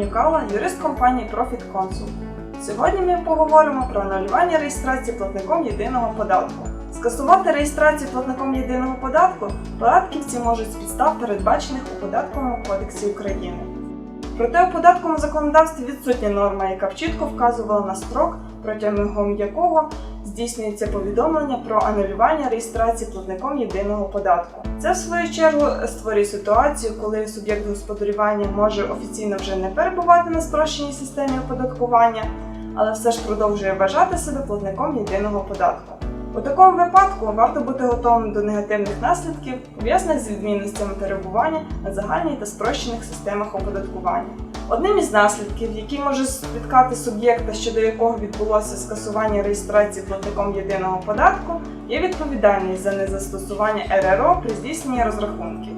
Нікала, юрист компанії Profit Consult. Сьогодні ми поговоримо про анулювання реєстрації платником єдиного податку. Скасувати реєстрацію платником єдиного податку податківці можуть з підстав, передбачених у Податковому кодексі України. Проте у податковому законодавстві відсутня норма, яка б чітко вказувала на строк, протягом якого здійснюється повідомлення про анулювання реєстрації платником єдиного податку. Це, в свою чергу, створює ситуацію, коли суб'єкт господарювання може офіційно вже не перебувати на спрощеній системі оподаткування, але все ж продовжує вважати себе платником єдиного податку. У такому випадку варто бути готовим до негативних наслідків, пов'язаних з відмінностями перебування на загальній та спрощених системах оподаткування. Одним із наслідків, який може спіткати суб'єкта, щодо якого відбулося скасування реєстрації платником єдиного податку, є відповідальність за незастосування РРО при здійсненні розрахунків.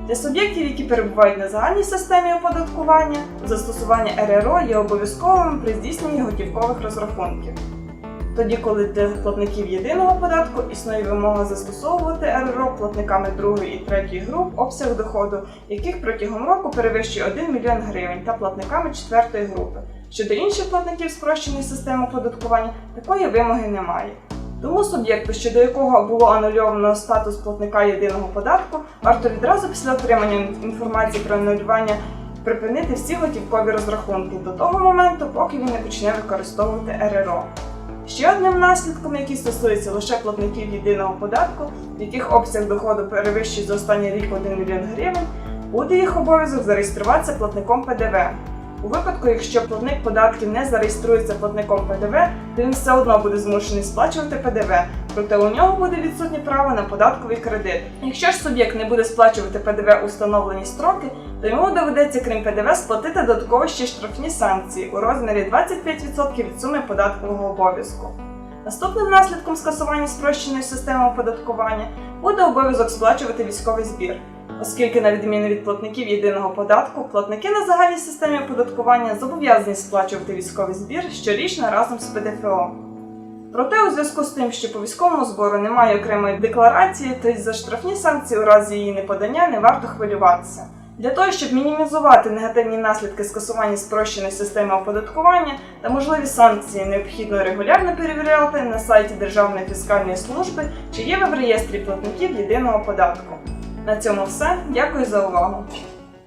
Для суб'єктів, які перебувають на загальній системі оподаткування, застосування РРО є обов'язковим при здійсненні готівкових розрахунків. Тоді, коли для платників єдиного податку існує вимога застосовувати РРО платниками другої і третьої груп, обсяг доходу яких протягом року перевищує 1 мільйон гривень, та платниками четвертої групи. Щодо інших платників спрощеної системи оподаткування, такої вимоги немає. Тому суб'єкту, щодо якого було анульовано статус платника єдиного податку, варто відразу після отримання інформації про анулювання припинити всі готівкові розрахунки до того моменту, поки він не почне використовувати РРО. Ще одним наслідком, який стосується лише платників єдиного податку, в яких обсяг доходу перевищує за останній рік 1 мільйон гривень, буде їх обов'язок зареєструватися платником ПДВ. У випадку, якщо платник податків не зареєструється платником ПДВ, то він все одно буде змушений сплачувати ПДВ, проте у нього буде відсутнє право на податковий кредит. Якщо ж суб'єкт не буде сплачувати ПДВ у встановлені строки, то йому доведеться, крім ПДВ, сплатити додатково ще штрафні санкції у розмірі 25% від суми податкового обов'язку. Наступним наслідком скасування спрощеної системи оподаткування буде обов'язок сплачувати військовий збір, оскільки, на відміну від платників єдиного податку, платники на загальній системі оподаткування зобов'язані сплачувати військовий збір щорічно разом з ПДФО. Проте у зв'язку з тим, що по військовому збору немає окремої декларації, то й за штрафні санкції у разі її неподання не варто хвилюватися. Для того, щоб мінімізувати негативні наслідки скасування спрощеної системи оподаткування та можливі санкції, необхідно регулярно перевіряти на сайті Державної фіскальної служби, чи є ви в реєстрі платників єдиного податку. На цьому все. Дякую за увагу!